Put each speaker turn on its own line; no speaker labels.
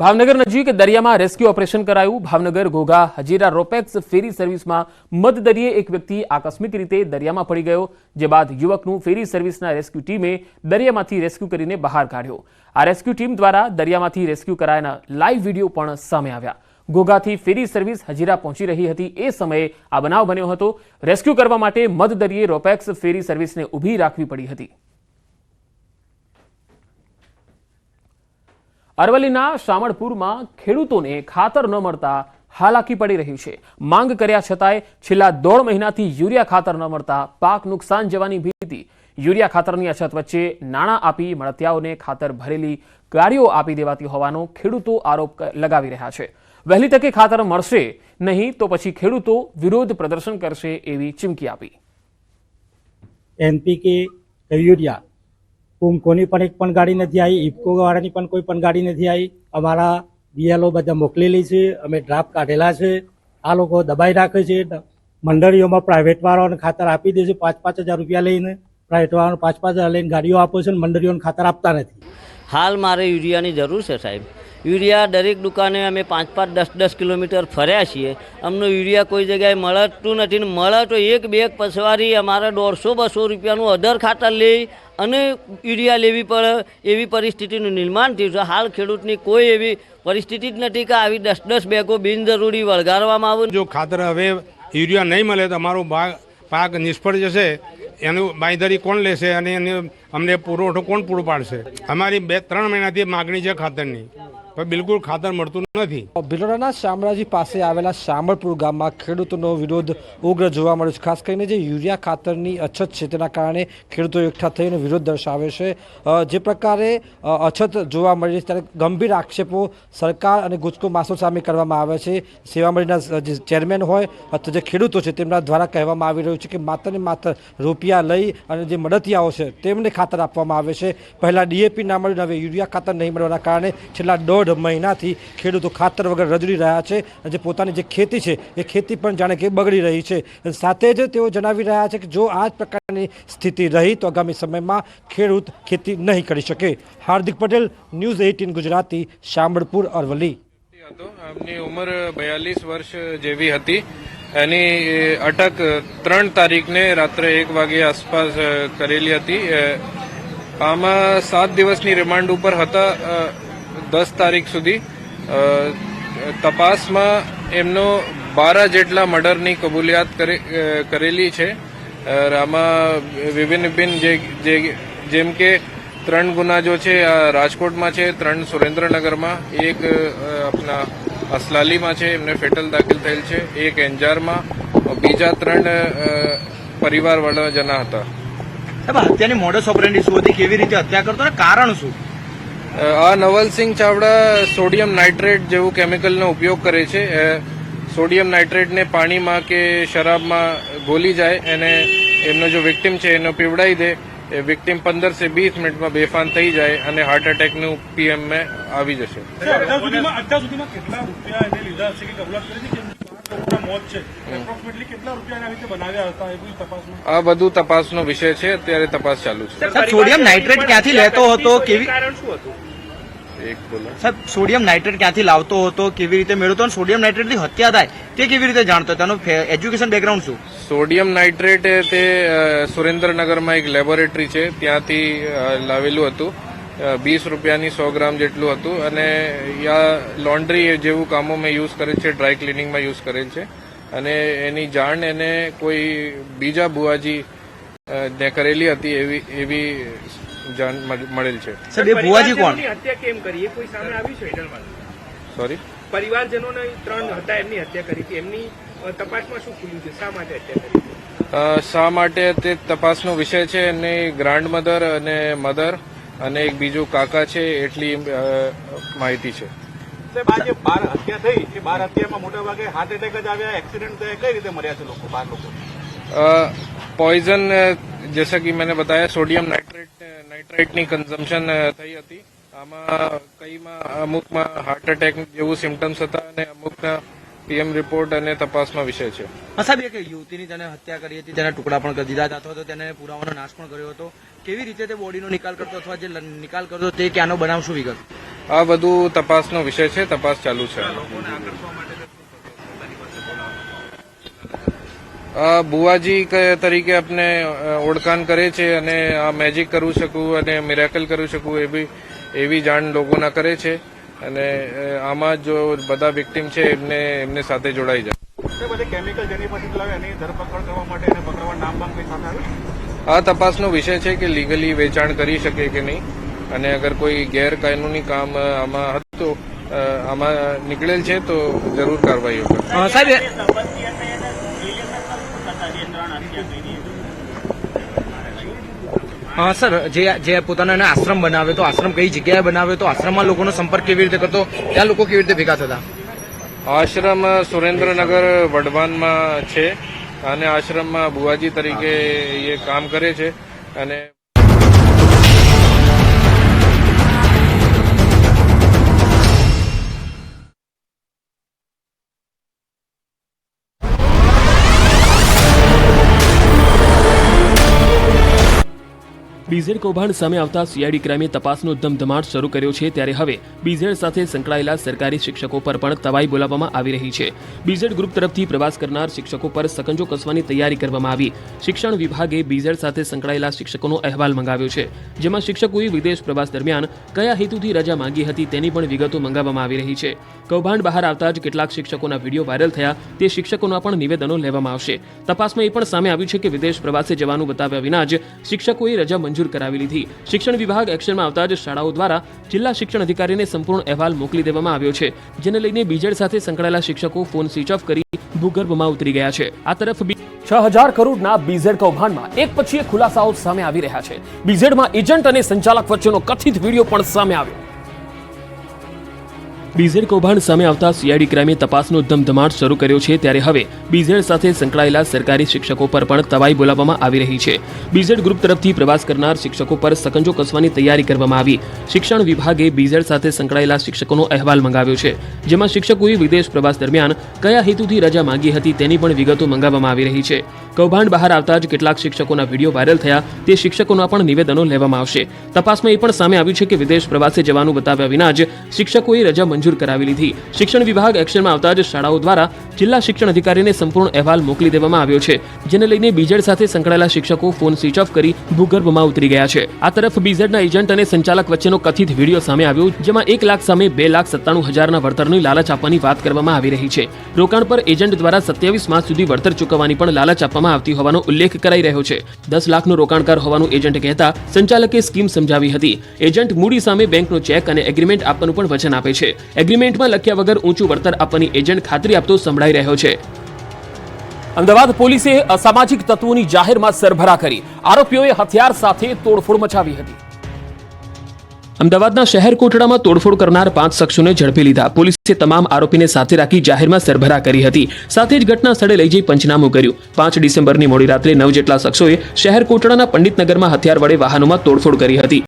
ભાવનગર નજીક દરિયામાં rescue operation કરાયું। ભાવનગર ઘોઘા હજીરા રોપેક્સ ફેરી સર્વિસમાં મધદરિયે એક વ્યક્તિ આકસ્મિક રીતે દરિયામાં પડી ગયો, જે બાદ યુવકનું ફેરી સર્વિસના રેસ્ક્યુ ટીમે દરિયામાંથી રેસ્ક્યુ કરીને બહાર કાઢ્યો। આ રેસ્ક્યુ ટીમ દ્વારા દરિયામાંથી રેસ્ક્યુ કરાયાના લાઈવ વિડીયો પણ સામે આવ્યા। ઘોઘાથી ફેરી સર્વિસ હજીરા પહોંચી રહી હતી એ સમયે આ બનાવ બન્યો હતો। રેસ્ક્યુ કરવા માટે મધદરિયે રોપેક્સ ફેરી સર્વિસને ઊભી રાખવી પડી હતી। અરવલ્લીના શામળપુરમાં ખેડૂતોને ખાતર ન મળતા હાલાકી પડી રહી છે। માંગ કર્યા છતાંય છેલ્લા 1.5 મહિનાથી યુરિયા ખાતર ન મળતા પાક નુકસાન જવાની ભીતિ। યુરિયા ખાતરની અછત વચ્ચે નાણાં આપી મળતિયાઓને ખાતર ભરેલી ગાડીઓ આપી દેવાતી હોવાનો ખેડૂતો આરોપ લગાવી રહ્યા છે। વહેલી તકે ખાતર મળશે નહીં તો પછી ખેડૂતો વિરોધ પ્રદર્શન કરશે એવી ચીમકી આપી।
એનપીકે યુરિયા કોની પણ એક પણ ગાડી નથી આવી, ઇફકો વાળાની પણ કોઈ પણ ગાડી નથી આવી। અમારા બીએલઓ બધા મોકલેલી છે, અમે ડ્રાફ્ટ કાઢેલા છે। આ લોકો દબાઈ રાખે છે। મંડળીઓમાં પ્રાઇવેટ વાળાઓને ખાતર આપી દે છે 5-5 હજાર રૂપિયા લઈને, પ્રાઇવેટ વાળાને 5-5 હજાર લઈને ગાડીઓ આપે છે, મંડળીઓને ખાતર આપતા નથી।
હાલ મારે યુરિયાની જરૂર છે સાહેબ। યુરિયા દરેક દુકાને અમે 5-5, 10-10 કિલોમીટર ફર્યા છીએ, અમને યુરિયા કોઈ જગ્યાએ મળતું નથી ને મળે તો એક બેગ પસવારી અમારે 150-200 રૂપિયાનું અધર ખાતર લઈ અને યુરિયા લેવી પડે એવી પરિસ્થિતિનું નિર્માણ થયું છે। હાલ ખેડૂતની કોઈ એવી પરિસ્થિતિ જ નથી કે આવી 10-10 બેગો બિનજરૂરી વળગાડવામાં આવે।
જો ખાતર હવે યુરિયા નહીં મળે તો અમારો પાક નિષ્ફળ જશે। એનું બાંયધરી કોણ લેશે અને અમને પુરવઠો કોણ પૂરો પાડશે? અમારી 2-3 મહિનાથી માગણી છે ખાતરની, પણ બિલકુલ ખાતર મળતું નથી।
ભિલોડાના શામળાજી પાસે આવેલા શામળપુર ગામમાં ખેડૂતોનો વિરોધ ઉગ્ર જોવા મળ્યો છે। ખાસ કરીને જે યુરિયા ખાતરની અછત છે તેના કારણે ખેડૂતો એકઠા થઈને વિરોધ દર્શાવે છે। જે પ્રકારે અછત જોવા મળી છે ત્યારે ગંભીર આક્ષેપો સરકાર અને ગુજકો માસો સામે કરવામાં આવે છે। સેવામળીના જે ચેરમેન હોય અથવા જે ખેડૂતો છે તેમના દ્વારા કહેવામાં આવી રહ્યું છે કે માત્ર ને માત્ર રૂપિયા લઈ અને જે મદતિયાઓ છે તેમને ખાતર આપવામાં આવે છે। પહેલાં ડીએપી ના મળ્યું, હવે યુરિયા ખાતર નહીં મળવાના કારણે છેલ્લા 1.5 મહિનાથી ખેડૂતો ખાતર વગર રજડી રહ્યા છે। જે પોતાની જે ખેતી છે એ ખેતી પણ જાણે કે બગડી રહી છે। સાથે જ તેઓ જણાવી રહ્યા છે કે જો આ જ પ્રકારની સ્થિતિ રહી તો આગામી સમયમાં ખેડૂત ખેતી નહીં કરી શકે। હાર્દિક પટેલ, ન્યૂઝ 18 ગુજરાતી, શામળપુર, અરવલ્લી।
એમની ઉંમર 42 વર્ષ જેવી હતી। એની અટક 3 તારીખને રાત્રે 1 વાગે આસપાસ કરેલી હતી। આમાં 7 દિવસની રિમાન્ડ ઉપર હતા। 10 તારીખ સુધી તપાસમાં એમનો 12 જેટલા મર્ડરની કબૂલિયાત કરેલી છે। આમાં વિભિન્ન જેમ કે 3 ગુના જો છે આ રાજકોટમાં છે, 3 સુરેન્દ્રનગરમાં, 1 આપણા અસલાલીમાં છે, એમને ફેટલ દાખલ થયેલ છે, 1 એંજારમાં, બીજા 3 પરિવારવાળા જણા હતા।
હત્યાની મોડસ ઓપરેન્ડી શું હતી, કેવી રીતે હત્યા કરતો અને કારણ શું?
આ નવલસિંહ ચાવડા સોડિયમ નાઇટ્રેટ જેવું કેમિકલનો ઉપયોગ કરે છે। સોડિયમ નાઇટ્રેટને પાણીમાં કે શરાબમાં ઘોલી જાય અને એમનો જો વિક્ટિમ છે એનો પીવડાવી દે, એ વિક્ટિમ 15 થી 20 મિનિટમાં બેફાન થઈ જાય અને હાર્ટ એટેકનું પીએમ માં આવી જશે। આ બધું તપાસનો વિષય છે, અત્યારે તપાસ ચાલુ છે।
સોડિયમ નાઇટ્રેટ ક્યાંથી લેતો હતો, કેવી
બોલો
સોડિયમ નાઇટ્રેટ ક્યાંથી લાવતો હતો, કેવી રીતે મેળવતો અને સોડિયમ નાઇટ્રેટની હત્યા થાય તે કેવી રીતે જાણતો? તેનું એજ્યુકેશન બેકગ્રાઉન્ડ શું?
સોડિયમ નાઇટ્રેટ તે સુરેન્દ્રનગરમાં એક લેબોરેટરી છે ત્યાંથી લાવેલું હતું। 20 રૂપિયાની 100 ગ્રામ જેટલું હતું અને યા લોન્ડ્રી જેવું કામોમાં યુઝ કરેલ છે, ડ્રાય ક્લિનિંગમાં યુઝ કરેલ છે અને એની જાણ એને કોઈ બીજા બુઆજી ને કરેલી હતી એવી જાણ મળેલ છે।
સર, એ ભુવાજી કોણ?
હત્યા કેમ કરી એ કોઈ સામે આવ્યું છે? હેઠળમાં
સોરી,
પરિવારજનોને 3 હતા એમની હત્યા કરી હતી, એમની તપાસમાં શું ખુલ્યું છે? શા માટે હત્યા કરી?
શા માટે તે તપાસનો વિષય છે। એની ગ્રાન્ડ મધર અને મધર અને એક બીજું કાકા છે એટલી માહિતી છે।
સાહેબ, આ જે 12 હત્યા થઈ એ 12 હત્યામાં મોટા ભાગે હાર્ટ એટેક જ આવ્યા, એક્સિડન્ટ થયા, કઈ રીતે મર્યા છે લોકો? 12 લોકો
पॉइजन जैसा कि मैंने बताया सोडियम नाइट्रेटની કન્ઝમ્પશન થઈ હતી। આમાં કઈમાં અમુકમાં હાર્ટ એટેક જેવું સિમ્ટમ્સ હતા અને અમુકના પીએમ રિપોર્ટ અને તપાસમાં વિષય છે।
સાહેબ, એક યુવતીની તેને હત્યા કરી હતી, તેના ટુકડા પણ કરી દીધા હતા અથવા તો તેને પુરાવાનો નાશ પણ કર્યો હતો। કેવી રીતે તે બોડીનો નિકાલ કરતો અથવા જે નિકાલ કરતો તે ક્યાંનો બનાવ, શું વિગત?
આ બધું તપાસનો વિષય છે, તપાસ ચાલુ છે. બુવાજી તરીકે આપને ઓળખાણ કરે છે અને આ મેજિક કરું શકું અને મિરેકલ કરું શકું એવી જાણ લોકોના કરે છે અને આમાં જો બધા વિક્ટીમ છે એમને સાથે જોડાઈ જાય.
કેમિકલ જેની પાસેથી લાવે એની ધરપકડ કરવા માટે એને પકડવા નામ બામ કંઈ સામે આવ્યું?
આ તપાસનો વિષય છે કે લીગલી વેચાણ કરી શકે કે નહીં અને અગર કોઈ ગેરકાનૂની કામ આમાં હતું આમાં નીકળેલ છે તો જરૂર કાર્યવાહી કરશે.
સાહેબ સર જે પોતાનો એને આશ્રમ બનાવે તો આશ્રમ કઈ જગ્યાએ બનાવે તો આશ્રમમાં લોકોનો સંપર્ક કેવી રીતે કરતો, ત્યાં લોકો કેવી રીતે ભેગા થતા?
આશ્રમ સુરેન્દ્રનગર વઢવાનમાં છે અને આશ્રમમાં બુવાજી તરીકે એ કામ કરે છે અને
બીઝેડ કૌભાંડ સામે આવતા સીઆઈડી ક્રાઇમે તપાસનો ધમધમાટ શરૂ કર્યો છે. ત્યારે હવે બીઝેડ સાથે સંકળાયેલા સરકારી શિક્ષકો પર પણ તવાઈ બોલાવવામાં આવી રહી છે. બીઝેડ ગ્રુપ તરફથી પ્રવાસ કરનાર શિક્ષકો પર સકંજો કસવાની તૈયારી કરવામાં આવી. શિક્ષણ વિભાગે બીઝેડ સાથે સંકળાયેલા શિક્ષકોનો અહેવાલ મંગાવ્યો છે, જેમાં શિક્ષકોએ વિદેશ પ્રવાસ દરમિયાન કયા હેતુથી રજા માંગી હતી તેની પણ વિગતો મંગાવવામાં આવી રહી છે. કૌભાંડ બહાર આવતા જ કેટલાક શિક્ષકોના વિડીયો વાયરલ થયા, તે શિક્ષકોના પણ નિવેદનો લેવામાં આવશે. તપાસમાં એ પણ સામે આવ્યું છે કે વિદેશ પ્રવાસે જવાનું બતાવ્યા વિના જ શિક્ષકોએ રજા મંજૂર કરાવી લીધી. શિક્ષણ વિભાગ એક્શનમાં આવતા જ શાળાઓ દ્વારા જિલ્લા શિક્ષણ અધિકારીને સંપૂર્ણ અહેવાલ મોકલી દેવામાં આવ્યો છે, જેને લઈને બીજેડ સાથે સંકળાયેલા શિક્ષકો ફોન સ્વિચ ઓફ કરી ભૂગર્ભમાં ઉતરી ગયા છે. આ તરફ 6000 કરોડના બીઝેડ કૌભાંડમાં એક પછી એક ખુલાસાઓ સામે આવી રહ્યા છે. બીઝેડમાં એજન્ટ અને સંચાલક વચ્ચેનો કથિત વિડીયો પણ સામે આવ્યો. બીઝેડ કૌભાંડ સામે આવતા સીઆઈડી ક્રાઇમે તપાસનો ધમધમાટ શરૂ કર્યો છે. ત્યારે હવે બીઝેડ સાથે સંકળાયેલા સરકારી શિક્ષકો પર પણ તવાઈ બોલાવવામાં આવી રહી છે. બીઝેડ ગ્રુપ તરફથી પ્રવાસ કરનાર શિક્ષકો પર સકંજો કસવાની તૈયારી કરવામાં આવી. શિક્ષણ વિભાગે બીઝેડ સાથે સંકળાયેલા શિક્ષકોનો અહેવાલ મંગાવ્યો છે, જેમાં શિક્ષકોએ વિદેશ પ્રવાસ દરમિયાન કયા હેતુથી રજા માંગી હતી તેની પણ વિગતો મંગાવવામાં આવી રહી છે. કૌભાંડ બહાર આવતા જ કેટલાક શિક્ષકોના વિડીયો વાયરલ થયા, તે શિક્ષકોના પણ નિવેદનો લેવામાં આવશે. તપાસમાં એ પણ સામે આવ્યું છે કે વિદેશ પ્રવાસે જવાનું બતાવ્યા વિના જ શિક્ષકોએ રજા મંજૂર કરાવી લીધી. શિક્ષણ વિભાગ એક્શનમાં આવતા જ શાળાઓ દ્વારા જિલ્લા શિક્ષણ અધિકારીને સંપૂર્ણ અહેવાલ મોકલી દેવામાં આવ્યો છે, જેને લઈને બીઝેડ સાથે સંકળાયેલા શિક્ષકો ફોન સ્વિચ ઓફ કરી ભૂગર્ભમાં ઉતરી ગયા છે. આ તરફ બીઝેડના એજન્ટ અને સંચાલક વચ્ચેનો કથિત વિડીયો સામે આવ્યો, જેમાં 1 લાખ સામે 2,97,000ના વળતરની લાલચ આપવાની વાત કરવામાં આવી રહી છે. રોકાણ પર એજન્ટ દ્વારા 27 માસ સુધી વળતર ચૂકવવાની પણ લાલચ આપવામાં આવતી હોવાનો ઉલ્લેખ કરાઈ રહ્યો છે. 10 લાખનું રોકાણકાર હોવાનું એજન્ટ કહેતા સંચાલકે સ્કીમ સમજાવી હતી. એજન્ટ મૂડી સામે બેંકનો ચેક અને એગ્રીમેન્ટ આપવાનું પણ વચન આપે છે. એગ્રીમેન્ટમાં લખ્યા વગર ઊંચું વળતર આપવાની એજન્ટ ખાતરી આપતો સંભળાઈ રહ્યો છે. અમદાવાદ પોલીસે અસામાજિક તત્વોની જાહેરમાં સરભરા કરી. આરોપીઓએ હથિયાર સાથે તોડફોડ મચાવી હતી. અમદાવાદના શહેર કોટડામાં તોડફોડ કરનાર 5 શખ્સોને ઝડપી લીધા. પોલીસે તમામ આરોપીને સાથે રાખી જાહેરમાં સરભરા કરી હતી. સાથે જ ઘટના સ્થળે લઈ જઈ પંચનામું કર્યું. 5 ડિસેમ્બરની મોડી રાત્રે 9 જેટલા શખ્સોએ શહેર કોટડાના પંડિતનગરમાં હથિયાર વડે વાહનોમાં તોડફોડ કરી હતી.